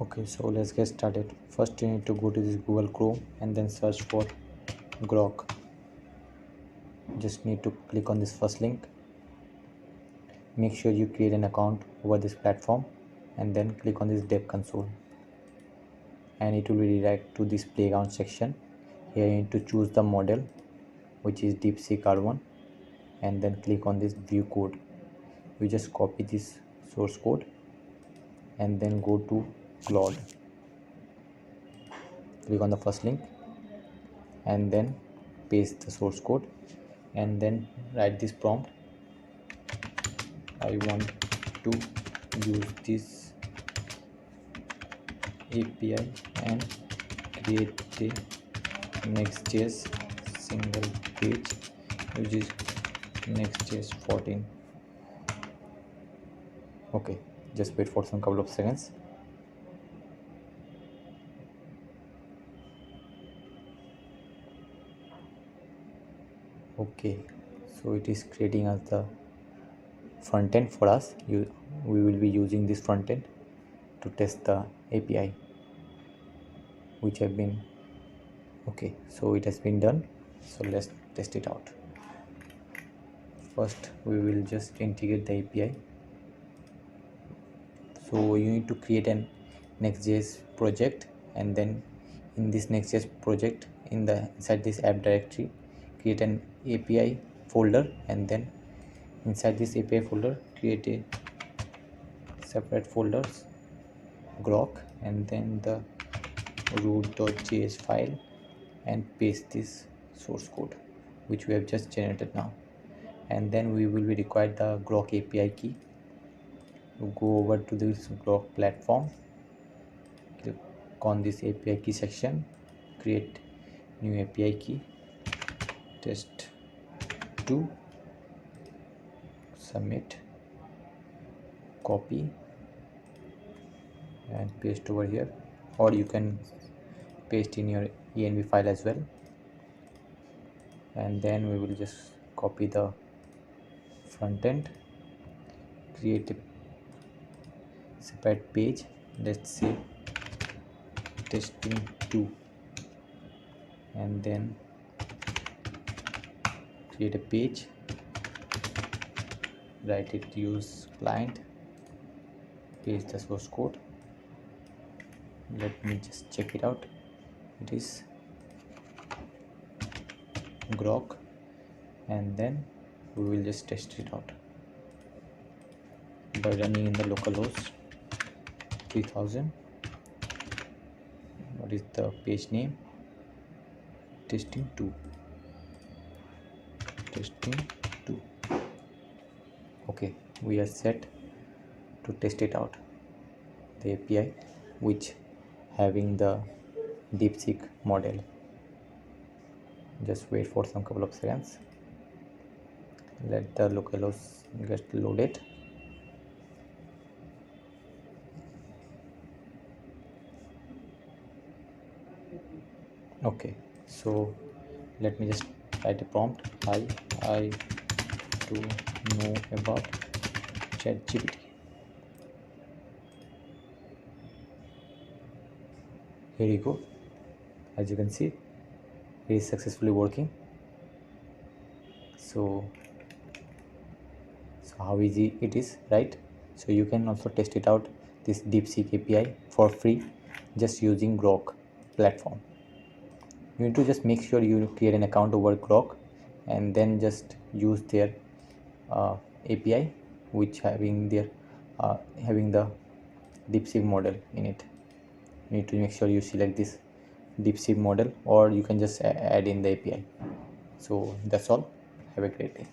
Okay, so let's get started. First you need to go to this Google Chrome and then search for GROQ. Just need to click on this first link. Make sure you create an account over this platform and then click on this dev console, and it will redirect to this playground section. Here you need to choose the model, which is DeepSeek R1, and then click on this view code. You just copy this source code and then go to Claude. Click on the first link and then paste the source code and then write this prompt: I want to use this API and create a Nextjs single page which is Nextjs 14. Okay, just wait for some couple of seconds. Okay, so it is creating us the front end for us. We will be using this front end to test the API which have been okay. So it has been done, so let's test it out. First we will just integrate the API. So you need to create an Nextjs project, and then in this Nextjs project, inside this app directory, create an API folder, and then inside this API folder create a separate folders GROQ, and then the root.js file, and paste this source code which we have just generated now. And then we will be required the GROQ API key. Go over to this GROQ platform, click on this API key section, create new API key, test2, submit, copy and paste over here, or you can paste in your env file as well. And then we will just copy the front end, create a separate page, let's say testing2, and then create a page, write it use client, paste the source code. Let me just check it out. It is GROQ, and then we will just test it out by running in the localhost 3000. What is the page name? testing2. Okay, we are set to test it out, the API which having the DeepSeek model. Just wait for some couple of seconds. Let the localhost get loaded. Okay, so let me just write a prompt: I to know about ChatGPT. Here you go. As you can see, it is successfully working. So how easy it is, right? So you can also test it out, this DeepSeek API, for free, just using GROQ platform. You need to just make sure you create an account over GROQ and then just use their API which having the DeepSeek model in it. You need to make sure you select this DeepSeek model, or you can just add in the API. So that's all. Have a great day.